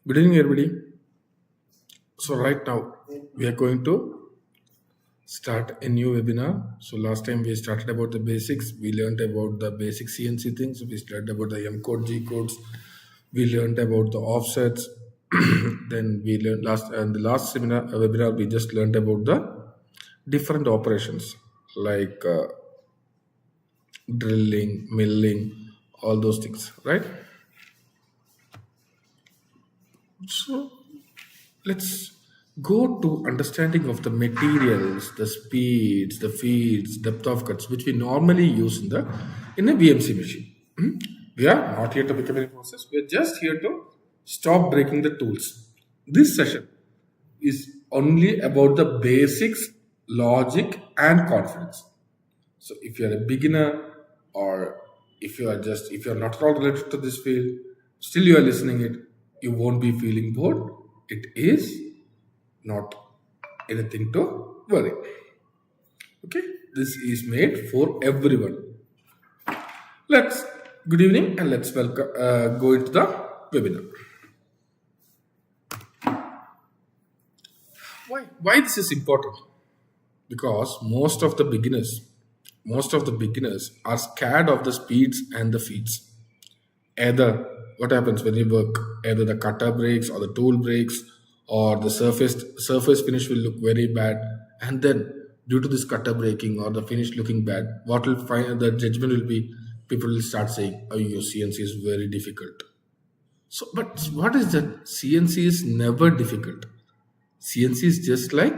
Good evening, everybody. So, right now we are going to start a new webinar. So, last time we started about the basics. We learned about the basic CNC things. We learned about the M code, G codes. We learned about the offsets. Then we learned the last seminar webinar. We just learned about the different operations like drilling, milling, all those things, right? So let's go to understanding of the materials, the speeds, the feeds, depth of cuts, which we normally use in a VMC machine. We are not here to become any process. We are just here to stop breaking the tools. This session is only about the basics, logic, and confidence. So if you are a beginner or if you are not at all related to this field, still you are listening it, you won't be feeling bored. It is not anything to worry. Okay, this is made for everyone. Good evening and let's welcome go into the webinar. Why this is important? Because most of the beginners are scared of the speeds and the feeds. Either what happens when you work, either the cutter breaks or the tool breaks or the surface finish will look very bad, and then due to this cutter breaking or the finish looking bad, what will find the judgment will be, people will start saying, oh, your CNC is very difficult. So but what is that? CNC is never difficult. CNC is just like,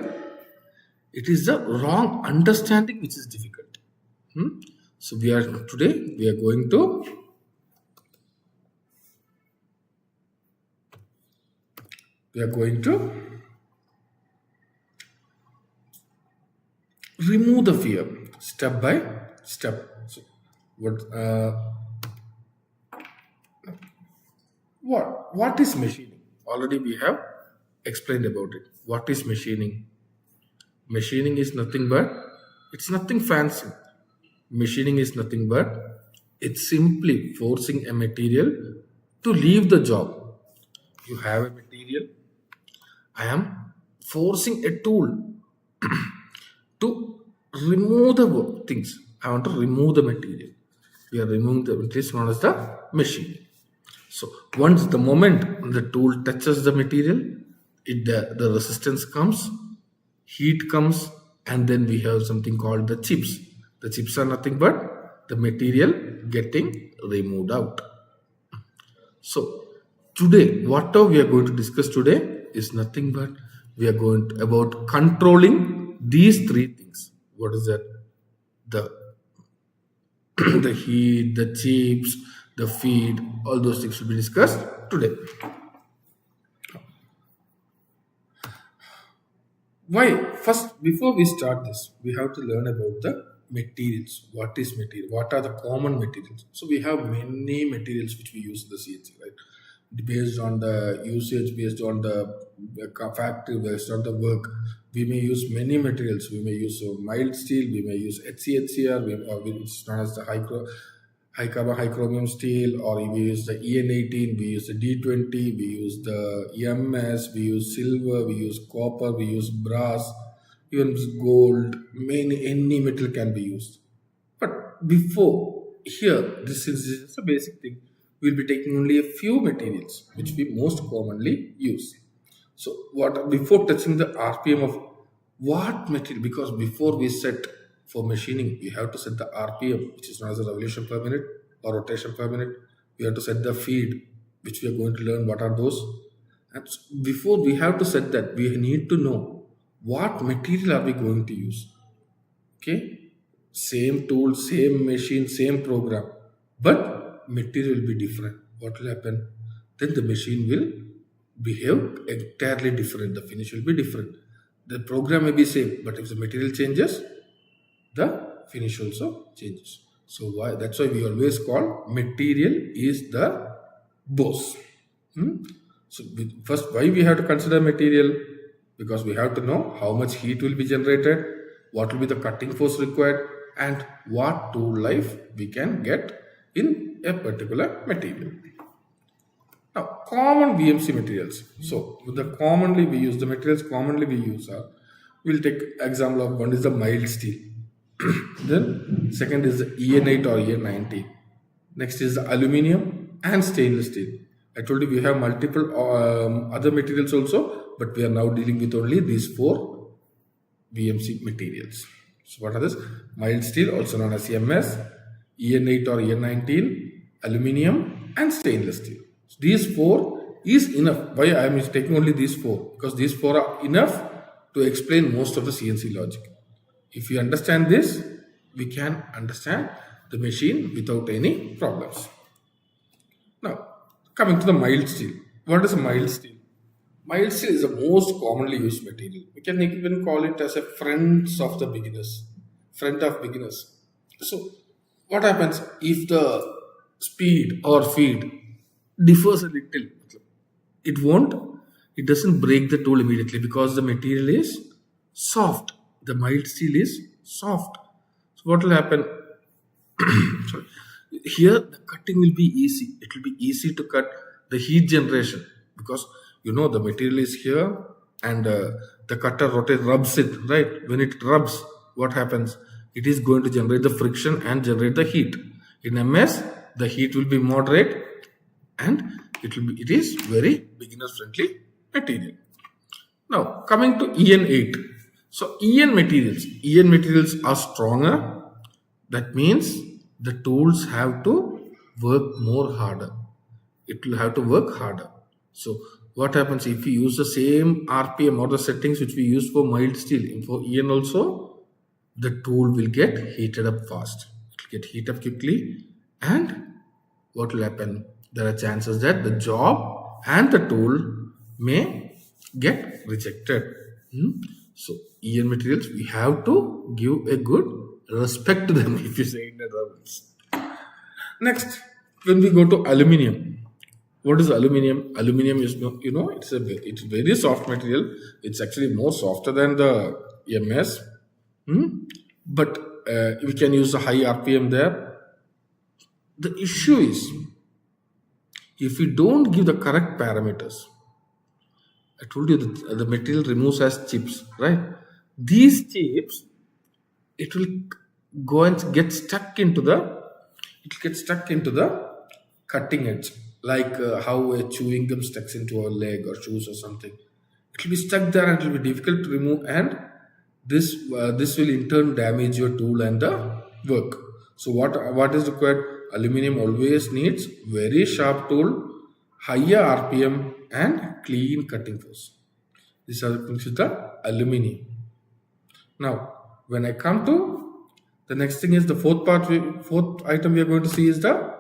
it is the wrong understanding which is difficult. So today we are going to remove the fear step by step. So what is machining? Already we have explained about it. What is machining? Machining is nothing but, it's nothing fancy. Machining is nothing but, it's simply forcing a material to leave the job. You have a material, I am forcing a tool to remove the things. I want to remove the material. We are removing the material, known as the machine. So once the moment the tool touches the material, the resistance comes, heat comes, and then we have something called the chips. The chips are nothing but the material getting removed out. So today, whatever we are going to discuss today is nothing but we are going to, about controlling these three things. What is that? The heat, the chips, the feed, all those things will be discussed today. Why? First, before we start this, we have to learn about the materials. What is material? What are the common materials? So we have many materials which we use in the CNC, right? Based on the usage, based on the factory, based on the work, we may use many materials. We may use mild steel, we may use HCHCR, which is known as the high carbon, high chromium steel, or we use the EN18, we use the D20, we use the EMS, we use silver, we use copper, we use brass, even gold, any metal can be used. But before here, this is just a basic thing. We'll be taking only a few materials which we most commonly use. So before touching the RPM of what material, because before we set for machining, we have to set the RPM, which is known as the revolution per minute or rotation per minute. We have to set the feed, which we are going to learn what are those. And before we have to set that, we need to know what material are we going to use. Okay, same tool, same machine, same program, but material will be different. What will happen? Then the machine will behave entirely different. The finish will be different. The program may be same, but if the material changes, the finish also changes. So that's why we always call material is the boss. So first, why we have to consider material? Because we have to know how much heat will be generated, what will be the cutting force required, and what tool life we can get in a particular material. Now, common VMC materials. So, the materials commonly we use are, we'll take example of one is the mild steel. Then, second is the EN8 or EN90. Next is the aluminum and stainless steel. I told you we have multiple other materials also, but we are now dealing with only these 4 VMC materials. So what are this? Mild steel, also known as MS, EN8 or EN19, aluminum and stainless steel. So these 4 is enough. Why I am taking only these 4? Because these 4 are enough to explain most of the CNC logic. If you understand this, we can understand the machine without any problems. Now, coming to the mild steel. What is a mild steel? Mild steel is the most commonly used material. We can even call it as a friend of beginners. So, what happens if the speed or feed differs a little? It doesn't break the tool immediately because the material is soft. The mild steel is soft. So, what will happen? Sorry. Here the cutting will be easy. It will be easy to cut the heat generation because the material is here and the cutter rubs it, right? When it rubs, what happens? It is going to generate the friction and generate the heat. In MS, the heat will be moderate and it is very beginner friendly material. Now coming to EN8. So EN materials are stronger. That means the tools have to work more harder. It will have to work harder. So what happens if we use the same RPM or the settings which we use for mild steel for EN also, the tool will get heated up fast. It will get heated up quickly, and what will happen? There are chances that the job and the tool may get rejected. So EN materials, we have to give a good respect to them, if you say in other words. Next, when we go to aluminium, what is aluminium? Aluminium is it's very soft material. It's actually more softer than the MS, but we can use a high RPM there. The issue is if we don't give the correct parameters. I told you that the material removes as chips, right? These chips, it will go and get stuck into the cutting edge, like how a chewing gum stucks into a leg or shoes or something. It will be stuck there and it will be difficult to remove, and this will in turn damage your tool and the work. So what is required? Aluminum always needs very sharp tool, higher RPM and clean cutting force. These are the things with the aluminum. Now, when I come to the next thing is the fourth item we are going to see is the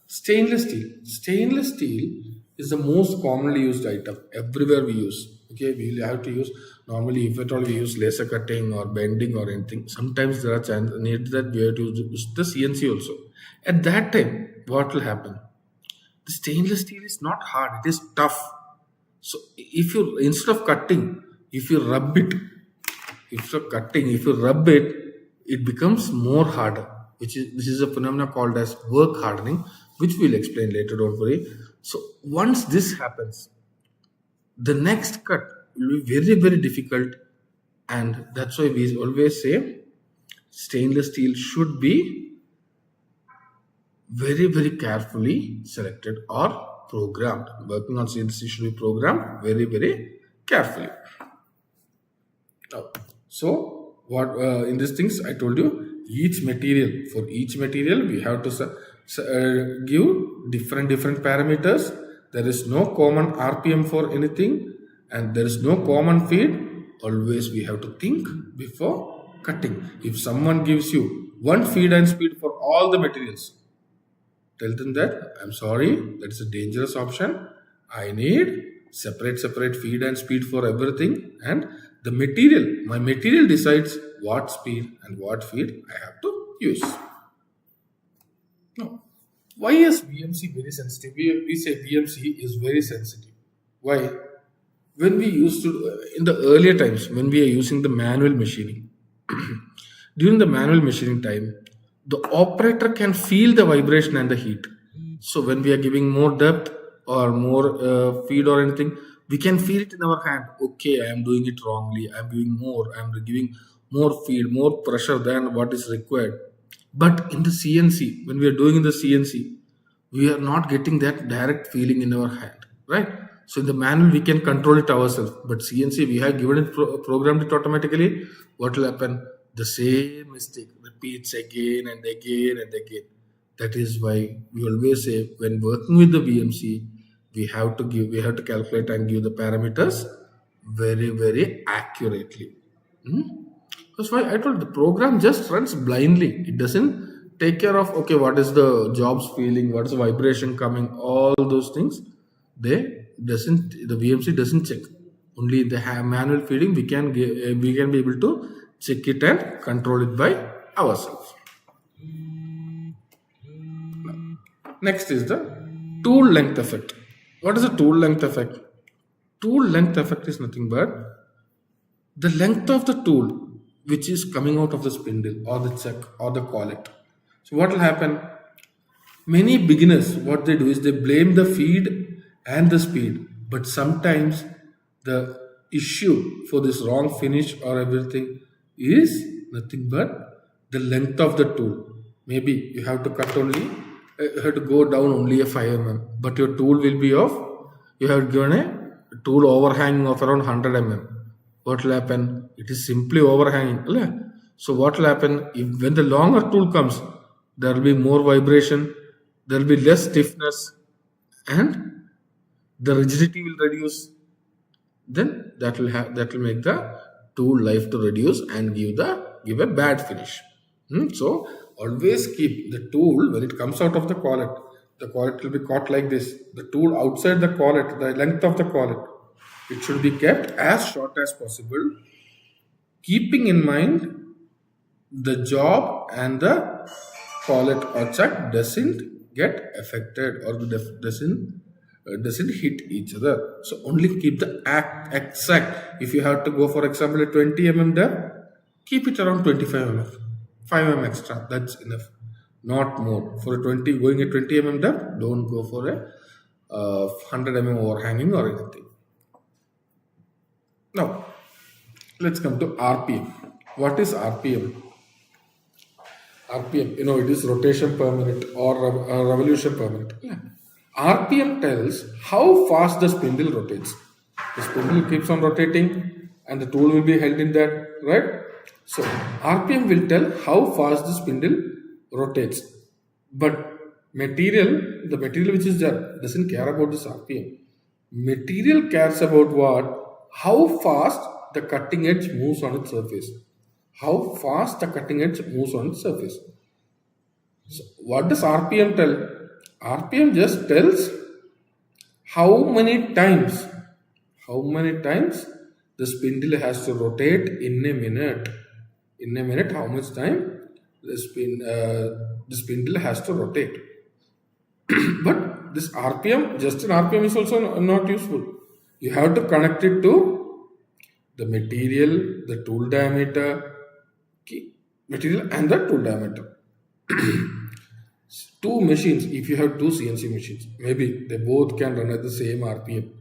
stainless steel. Stainless steel is the most commonly used item. Everywhere we use. Okay, we will have to use, normally if at all we use laser cutting or bending or anything. Sometimes there are chances need that we have to use the CNC also. At that time, what will happen? The stainless steel is not hard, it is tough. So if you, instead of cutting, if you rub it, it becomes more harder. This is a phenomenon called as work hardening, which we'll explain later, don't worry. So once this happens, the next cut will be very, very difficult, and that's why we always say stainless steel should be very, very carefully selected or programmed. Working on CNC should be programmed very, very carefully. Now, so what in these things I told you, for each material we have to give different parameters. There is no common RPM for anything, and there is no common feed. Always we have to think before cutting. If someone gives you one feed and speed for all the materials, tell them that I'm sorry, that is a dangerous option. I need separate feed and speed for everything, and my material decides what speed and what feed I have to use. Now, why is VMC very sensitive? We say VMC is very sensitive. Why? When we used to, in the earlier times, when we are using the manual machining, during the manual machining time, the operator can feel the vibration and the heat. So when we are giving more depth or more feed or anything, we can feel it in our hand. Okay, I am doing it wrongly, I am giving more, I am giving more feed, more pressure than what is required. But in the CNC, when we are doing in the CNC, we are not getting that direct feeling in our hand, right? So in the manual, we can control it ourselves. But CNC, we have given it, programmed it automatically. What will happen? The same mistake repeats again and again and again. That is why we always say when working with the VMC, we have to calculate and give the parameters very, very accurately. That's why I told the program just runs blindly. It doesn't take care of okay, what is the job's feeling, what is the vibration coming, all those things. The VMC doesn't check. Only the manual feeding we can be able to check it and control it by ourselves. Next is the tool length effect. What is the tool length effect? Tool length effect is nothing but the length of the tool which is coming out of the spindle or the chuck or the collet. So what will happen? Many beginners, what they do is they blame the feed and the speed, but sometimes the issue for this wrong finish or everything is nothing but the length of the tool. Maybe you have to cut only, you have to go down only a 5 mm, but your tool will be of, you have given a tool overhanging of around 100 mm. What will happen? It is simply overhanging. So what will happen? If when the longer tool comes, there will be more vibration, there will be less stiffness, and the rigidity will reduce. Then that will make the tool life to reduce and give a bad finish. So always keep the tool when it comes out of the collet. The collet will be caught like this. The tool outside the collet, the length of the collet, it should be kept as short as possible, keeping in mind the job and the collet or chuck doesn't get affected or doesn't hit each other. So only keep the exact. If you have to go, for example, a 20 mm depth, keep it around 25 mm, 5 mm extra. That's enough, not more. For a 20 going a 20 mm depth, don't go for a 100 mm overhanging or anything. Now, let's come to RPM. What is RPM? RPM, it is rotation per minute or revolution per minute. RPM tells how fast the spindle rotates. The spindle keeps on rotating and the tool will be held in that, right? So, RPM will tell how fast the spindle rotates. But the material which is there doesn't care about this RPM. Material cares about what? How fast the cutting edge moves on its surface. How fast the cutting edge moves on its surface. So what does RPM tell? RPM just tells how many times the spindle has to rotate in a minute. In a minute, how much time the spindle has to rotate. But this RPM, just an RPM is also not useful. You have to connect it to the material, the tool diameter, material and the tool diameter. Two machines, if you have two CNC machines, maybe they both can run at the same RPM.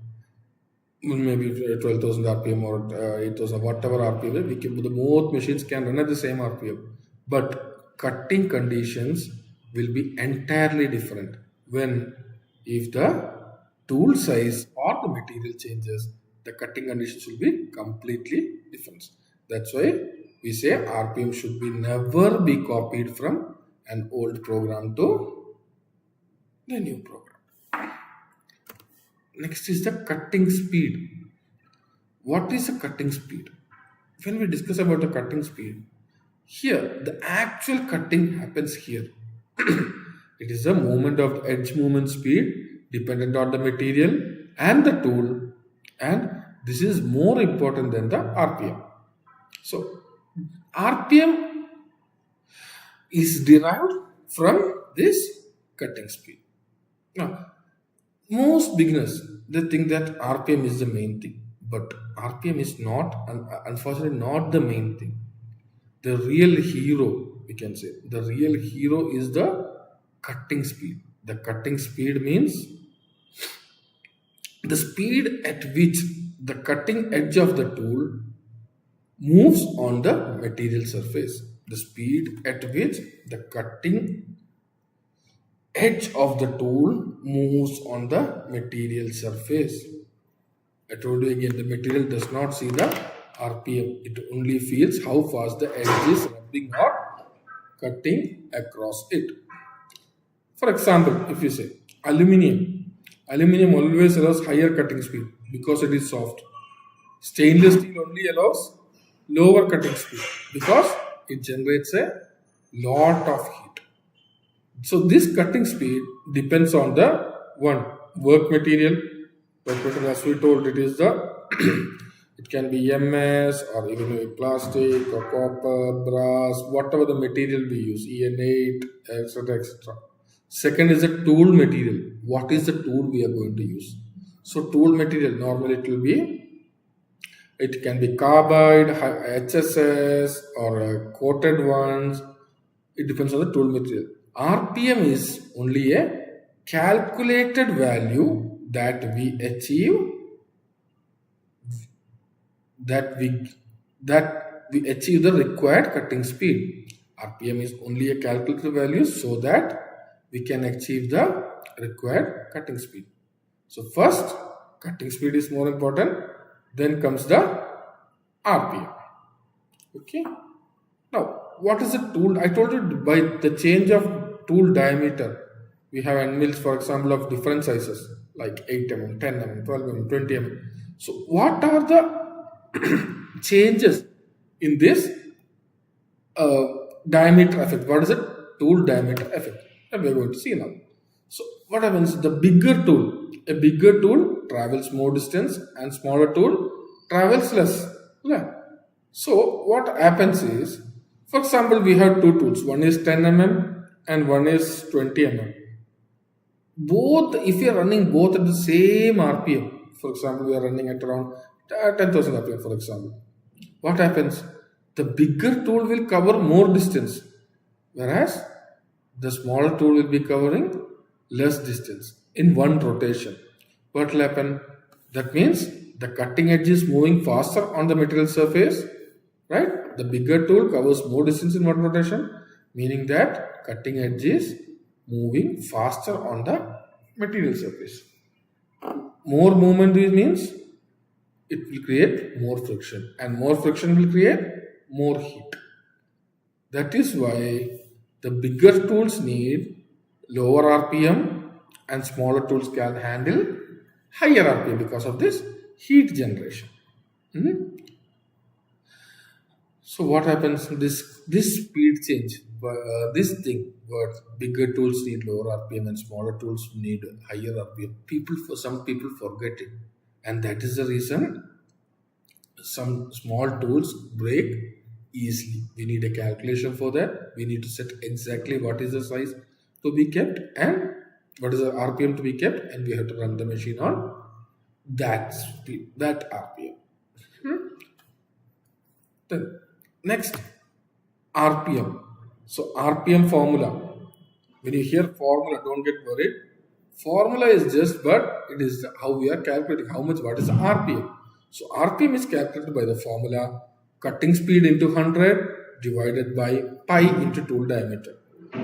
Maybe 12,000 RPM or 8,000, whatever RPM, both machines can run at the same RPM. But cutting conditions will be entirely different if the tool size or the material changes, the cutting conditions will be completely different. That's why we say RPM should never be copied from an old program to the new program. Next is the cutting speed. What is the cutting speed? When we discuss about the cutting speed, here the actual cutting happens here. It is the movement of the edge movement speed dependent on the material and the tool, and this is more important than the RPM. So RPM is derived from this cutting speed. Now, most beginners, they think that RPM is the main thing, but RPM is not, unfortunately, not the main thing. The real hero, we can say, the real hero is the cutting speed. The cutting speed means the speed at which the cutting edge of the tool moves on the material surface. The speed at which the cutting edge of the tool moves on the material surface. I told you again, the material does not see the RPM. It only feels how fast the edge is rubbing or cutting across it. For example, if you say aluminium always allows higher cutting speed because it is soft. Stainless steel only allows lower cutting speed because it generates a lot of heat. So this cutting speed depends on the work material. As we told, it is the it can be MS or even plastic or copper, brass, whatever the material we use, EN8, etc., etc. Second is the tool material. What is the tool we are going to use? So tool material, normally it can be carbide, HSS or coated ones. It depends on the tool material. RPM is only a calculated value that we achieve the required cutting speed. RPM is only a calculated value so that we can achieve the required cutting speed. So first, cutting speed is more important. Then comes the RPM. Okay. Now, what is a tool? I told you by the change of tool diameter, we have end mills, for example, of different sizes like 8 mm, 10 mm, 12 mm, 20 mm. So, what are the changes in this diameter effect? What is it? Tool diameter effect. And we are going to see now. So, what happens? A bigger tool travels more distance and smaller tool travels less. Yeah. So, what happens is, for example, we have two tools. One is 10 mm and one is 20 mm. Both, if you are running both at the same RPM, for example, we are running at around 10,000 RPM, for example. What happens? The bigger tool will cover more distance, whereas the smaller tool will be covering less distance in one rotation. What will happen? That means the cutting edge is moving faster on the material surface, right? The bigger tool covers more distance in one rotation, meaning that cutting edge is moving faster on the material surface. More movement means it will create more friction, and more friction will create more heat. That is why the bigger tools need lower RPM and smaller tools can handle higher RPM because of this heat generation. So what happens? This speed change, but bigger tools need lower RPM and smaller tools need higher RPM. Some people forget it, and that is the reason some small tools break easily. We need a calculation for that. We need to set exactly what is the size to be kept and what is the RPM to be kept, and we have to run the machine on that speed, that RPM. Then next, RPM. So RPM formula. When you hear formula, don't get worried. Formula is just, but it is how we are calculating what is the RPM. So RPM is calculated by the formula cutting speed into 100 divided by pi into tool diameter.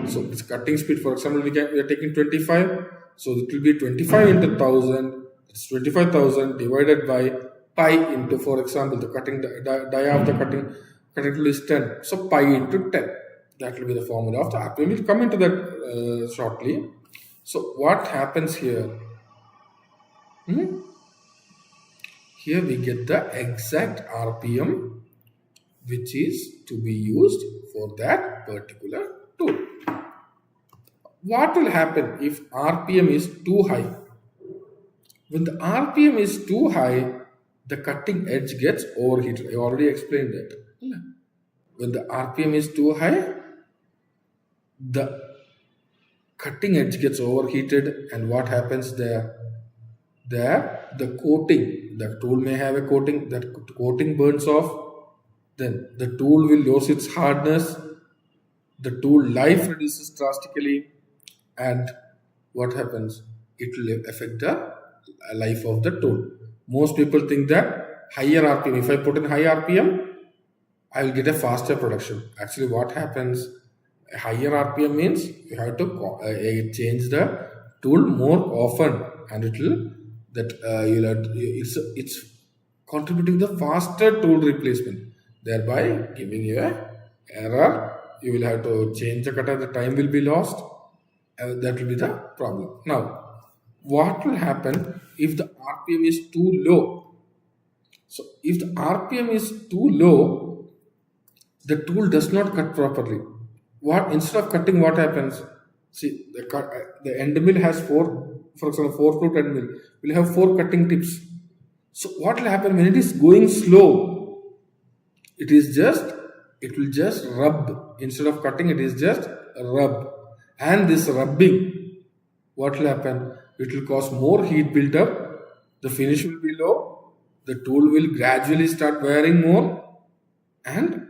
So it's cutting speed. For example, we are taking 25. So it will be 25 into 1000. It's 25,000 divided by pi into, for example, the cutting dia of the cutting tool is 10. So pi into 10. That will be the formula of the RPM. We'll come into that shortly. So what happens here? Here we get the exact RPM which is to be used for that particular tool. What will happen if RPM is too high? When the RPM is too high, the cutting edge gets overheated. I already explained that. When the RPM is too high, the cutting edge gets overheated, and what happens there? The coating, the tool may have a coating, that coating burns off, then the tool will lose its hardness, the tool life reduces drastically, and what happens? It will affect the life of the tool. Most people think that higher RPM, if I put in high RPM, I will get a faster production. Actually, what happens? Higher RPM means you have to change the tool more often, and it will you'll have it's contributing the faster tool replacement, thereby giving you a error. You will have to change the cutter. The time will be lost. That will be the problem. Now, what will happen if the RPM is too low? So, if the RPM is too low, the tool does not cut properly. What instead of cutting, what happens? See, the end mill has four, for example, 4-flute end mill will have 4 cutting tips. So, what will happen when it is going slow? It will just rub. Instead of cutting, it is just rub. And this rubbing, what will happen? It will cause more heat build up. The finish will be low. The tool will gradually start wearing more. And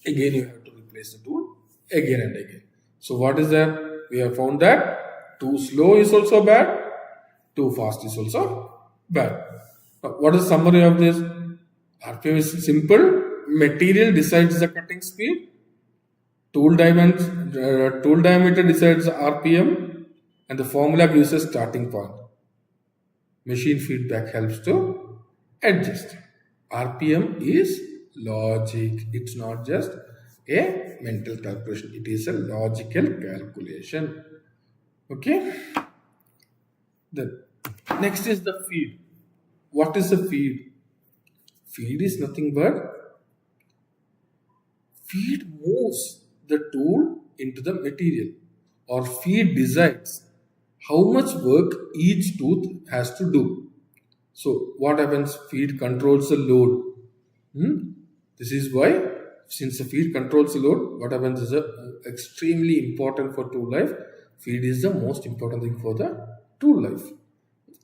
again, you have to replace the tool again and again. So what is that? We have found that too slow is also bad. Too fast is also bad. Now, what is the summary of this? RPM is simple. Material decides the cutting speed. Tool diameter decides the RPM, and the formula gives a starting point. Machine feedback helps to adjust. RPM is logic. It's not just a mental calculation. It is a logical calculation. Okay. Then next is the feed. What is the feed? Feed is nothing but feed moves the tool into the material, or feed decides how much work each tooth has to do. So what happens? Feed controls the load. This is why, since the feed controls the load, what happens is extremely important for tool life. Feed is the most important thing for the tool life.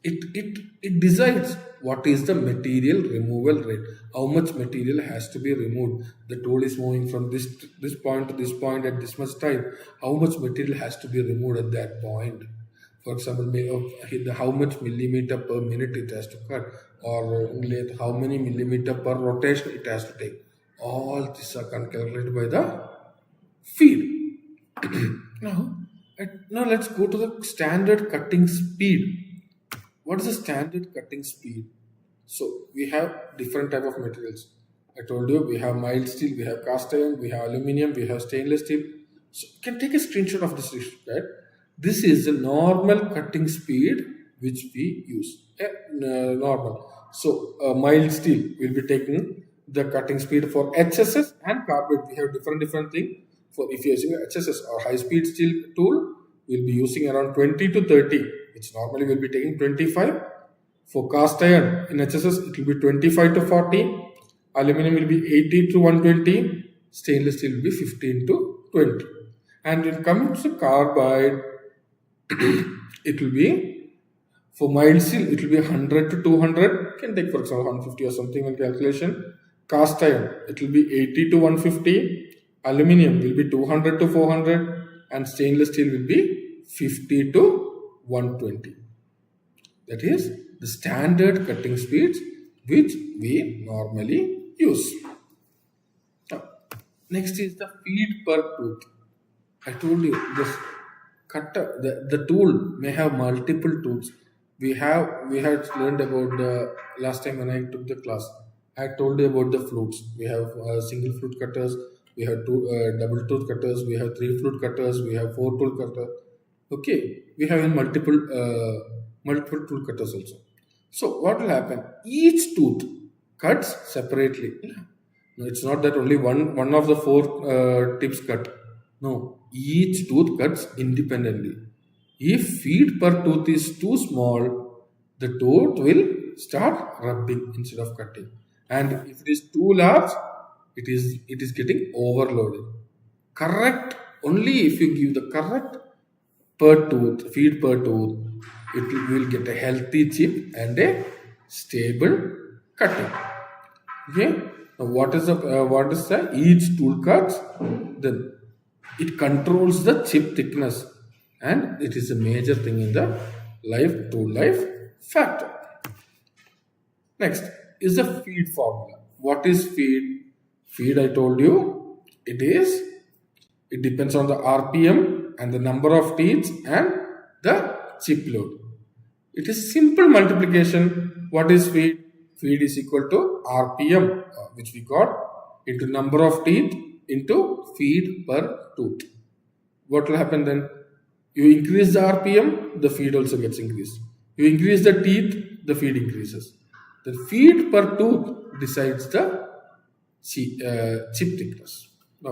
It decides what is the material removal rate, how much material has to be removed. The tool is moving from this point to this point at this much time. How much material has to be removed at that point? For example, how much millimeter per minute it has to cut, or how many millimeter per rotation it has to take. All these are calculated by the feed. Now let's go to the standard cutting speed. What is the standard cutting speed? So we have different type of materials. I told you we have mild steel, we have cast iron, we have aluminum, we have stainless steel. So you can take a screenshot of this, right? This is the normal cutting speed which we use. Normal. So mild steel will be taking the cutting speed for HSS and carbide. We have different thing. For if you're using HSS or high speed steel tool, we'll be using around 20 to 30, which normally will be taking 25. For cast iron in HSS, it will be 25 to 40. Aluminum will be 80 to 120. Stainless steel will be 15 to 20. And when coming to carbide, it will be, for mild steel, it will be 100 to 200. You can take, for example, 150 or something in calculation. Cast iron, it will be 80 to 150. Aluminum will be 200 to 400. And stainless steel will be 50 to 120. That is the standard cutting speeds which we normally use. Now, next is the feed per tooth. I told you this cutter, the tool may have multiple tools. We had learned about the last time when I took the class. I told you about the flutes. We have single flute cutters. We have double tooth cutters. We have 3-flute cutters. We have 4-tool cutters. Okay, we have multiple tool cutters also. So what will happen? Each tooth cuts separately. No, it's not that only one of the 4 tips cut. No, each tooth cuts independently. If feed per tooth is too small, the tooth will start rubbing instead of cutting. And if it is too large, it is getting overloaded. Correct, only if you give the correct feed per tooth, it will get a healthy chip and a stable cutting. Okay. Now what is the each tool cuts? Then it controls the chip thickness, and it is a major thing in the tool life. factor. Next is the feed formula. What is feed? Feed, I told you, it depends on the RPM and the number of teeth and the chip load. It is simple multiplication. What is feed? Feed is equal to RPM, which we got, into number of teeth into feed per tooth. What will happen then? You increase the RPM, the feed also gets increased. You increase the teeth, the feed increases. The feed per tooth decides the chip thickness. Now,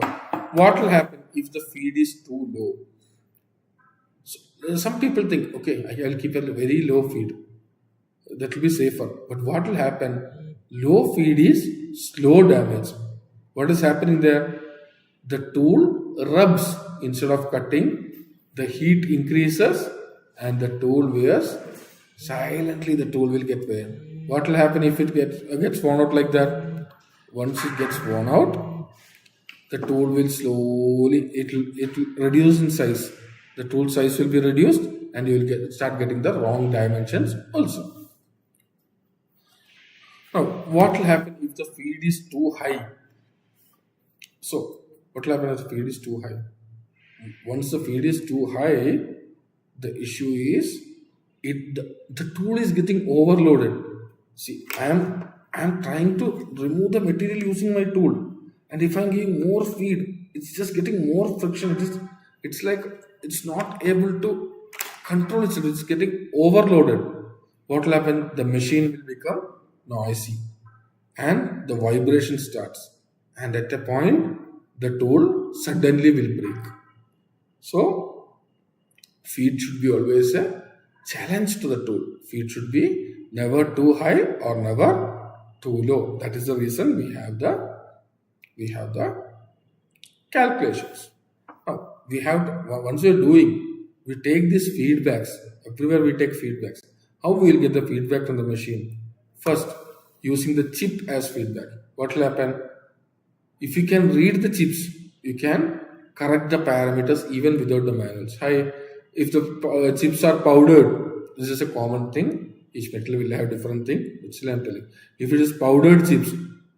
what will happen if the feed is too low? So, some people think, okay, I will keep a very low feed. That will be safer. But what will happen? Low feed is slow damage. What is happening there? The tool rubs instead of cutting. The heat increases and the tool wears. Silently the tool will get wear. What will happen if it gets worn out like that? Once it gets worn out, the tool will slowly, it will reduce in size. The tool size will be reduced and you will start getting the wrong dimensions also. Now, what will happen if the feed is too high? So, what will happen if the feed is too high? Once the feed is too high, the issue is the tool is getting overloaded. See, I am trying to remove the material using my tool, and if I'm giving more feed, it's just getting more friction. It's like it's not able to control itself. It's getting overloaded. What will happen? The machine will become noisy, and the vibration starts. And at a point, the tool suddenly will break. So, feed should be always a challenge to the tool. Feed should be never too high or never too low. That is the reason we have the calculations. Now, once we are doing, we take these feedbacks. Everywhere we take feedbacks. How we will get the feedback from the machine? First, using the chip as feedback. What will happen? If you can read the chips, you can correct the parameters even without the manuals. If the chips are powdered, this is a common thing. Each metal will have different thing. Which I'm telling. If it is powdered chips,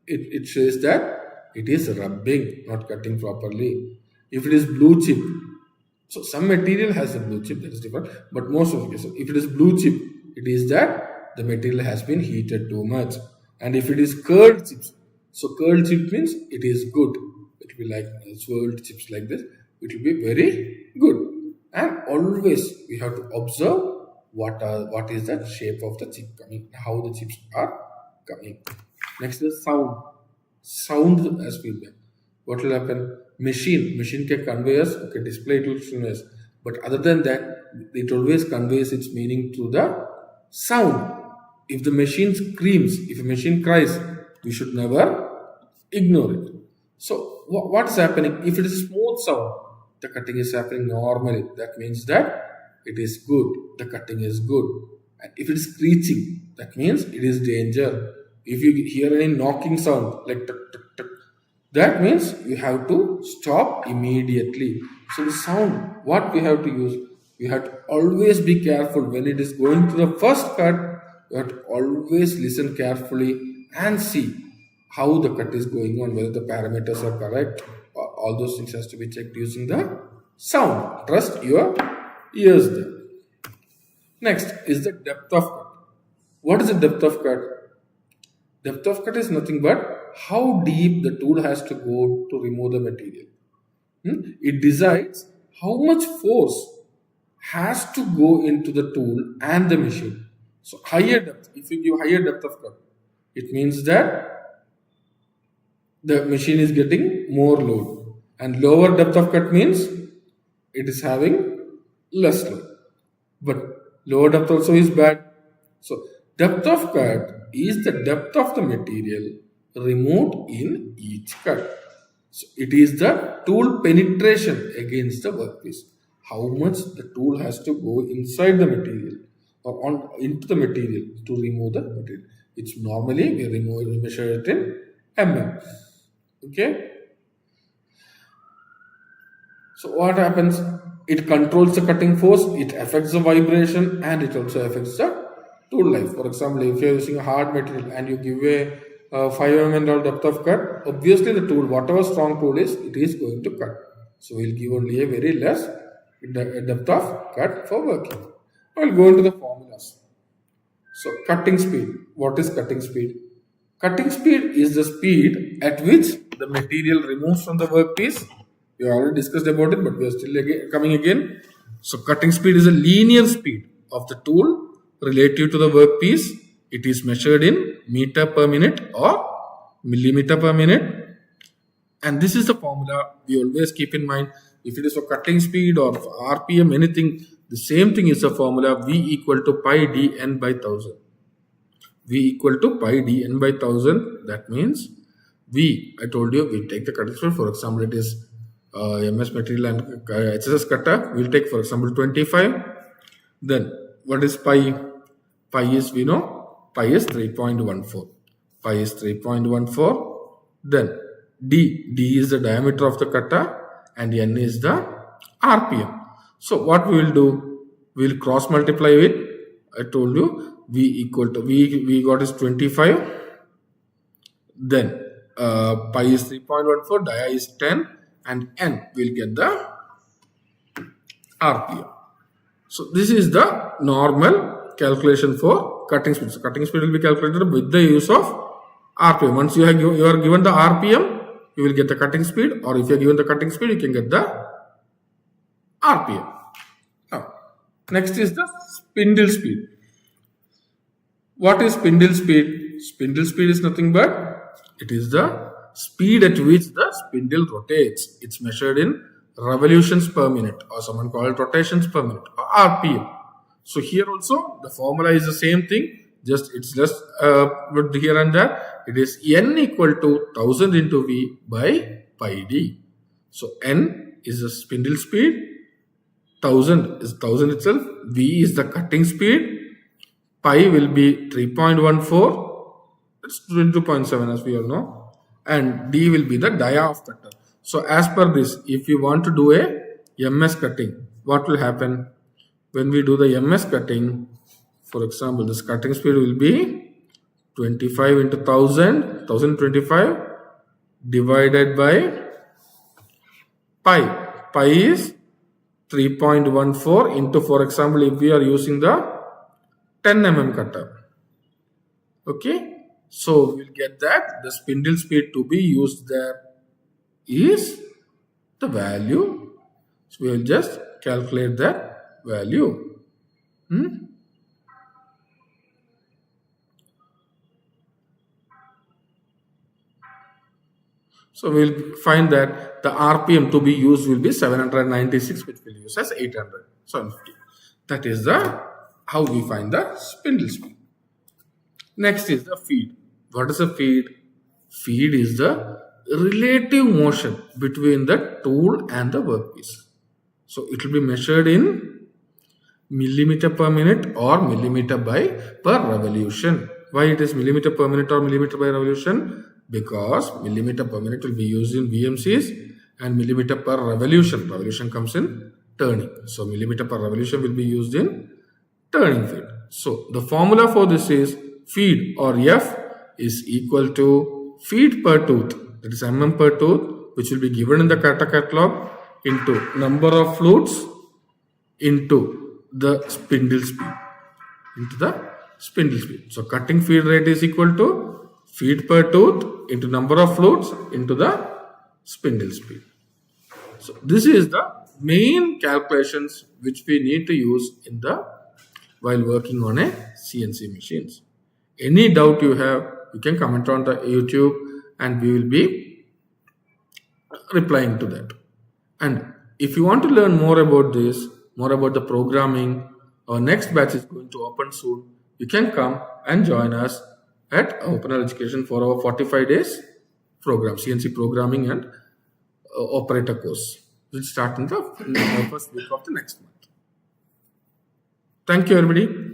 it says that it is rubbing, not cutting properly. If it is blue chip, so some material has a blue chip, that is different. But most of the cases, if it is blue chip, it is that the material has been heated too much. And if it is curled chips, so curled chip means it is good. It will be like swirled chips like this. It will be very good. And always we have to observe what is the shape of the chip coming, how the chips are coming. Next is sound. Sound as feedback. What will happen? Machine can convey us, okay, display it will convey us. But other than that, it always conveys its meaning through the sound. If the machine screams, if a machine cries, we should never ignore it. So what's happening? If it is smooth sound, the cutting is happening normally. That means that it is good. The cutting is good. And if it is screeching, that means it is danger. If you hear any knocking sound like tuck, tuck, tuck, that means you have to stop immediately. So the sound, what we have to use, we have to always be careful when it is going to the first cut. You have to always listen carefully and see how the cut is going on, whether the parameters are correct. All those things has to be checked using the sound. Trust your ears there. Next is the depth of cut. What is the depth of cut? Depth of cut is nothing but how deep the tool has to go to remove the material. It decides how much force has to go into the tool and the machine. So higher depth, if you give higher depth of cut, it means that the machine is getting more load. And lower depth of cut means it is having less load. But lower depth also is bad. So depth of cut is the depth of the material removed in each cut. So it is the tool penetration against the workpiece. How much the tool has to go inside the material or into the material to remove the material. It's normally we measure it in mm. Okay. So what happens? It controls the cutting force, it affects the vibration, and it also affects the tool life. For example, if you are using a hard material and you give a 5 mm depth of cut, obviously the tool, whatever strong tool is, it is going to cut. So we'll give only a very less depth of cut for working. I'll go into the formulas. So cutting speed. What is cutting speed? Cutting speed is the speed at which the material removes from the workpiece. We already discussed about it, but we are still coming again. So cutting speed is a linear speed of the tool relative to the workpiece. It is measured in meter per minute or millimeter per minute. And this is the formula we always keep in mind. If it is for cutting speed or for RPM, anything, the same thing is the formula V equal to pi dn by 1000. V equal to pi dn by 1000. That means V, I told you, we take the cutting speed. For example, it is MS material and HSS cutter. We'll take, for example, 25. Then what is pi? Pi is, we know, pi is 3.14. Pi is 3.14. Then D is the diameter of the cutter and N is the RPM. So what we will do, we will cross multiply with, I told you, V equal to, we got is 25. Then pi is 3.14, dia is 10 and N will get the RPM. So this is the normal calculation for cutting speed. So cutting speed will be calculated with the use of RPM. Once you are given the RPM, you will get the cutting speed, or if you are given the cutting speed, you can get the RPM. Now, next is the spindle speed. What is spindle speed? Spindle speed is nothing but it is the speed at which the spindle rotates. It's measured in revolutions per minute, or someone call it rotations per minute, or RPM. So here also the formula is the same thing. It's just here and there. It is N equal to 1000 into V by pi D. So N is the spindle speed, 1000 is 1000 itself, V is the cutting speed, pi will be 3.14, it's 22.7 as we all know, and D will be the dia of cutter. So as per this, if you want to do a MS cutting, what will happen? When we do the MS cutting, for example, this cutting speed will be 25 into 1000, 1025 divided by pi. Pi is 3.14 into, for example, if we are using the 10 mm cutter. Okay. So we'll get that the spindle speed to be used there is the value. So we will just calculate that value. So we'll find that the RPM to be used will be 796, which we'll use as 800. So that is the how we find the spindle speed. Next is the feed. What is a feed? Feed is the relative motion between the tool and the workpiece. So it will be measured in millimeter per minute or millimeter by per revolution. Why it is millimeter per minute or millimeter by revolution? Because millimeter per minute will be used in VMCs and millimeter per revolution. Revolution comes in turning. So millimeter per revolution will be used in turning feed. So the formula for this is feed or F is equal to feed per tooth, that is mm per tooth, which will be given in the kata catalog, into number of flutes into the spindle speed. So cutting feed rate is equal to feed per tooth into number of flutes into the spindle speed. So this is the main calculations which we need to use in the while working on a CNC machines. Any doubt you have, you can comment on the YouTube and we will be replying to that. And if you want to learn more about this, more about the programming, our next batch is going to open soon. You can come and join us at Open Education for our 45 days program, CNC programming and operator course. We'll start in the first week of the next month. Thank you, everybody.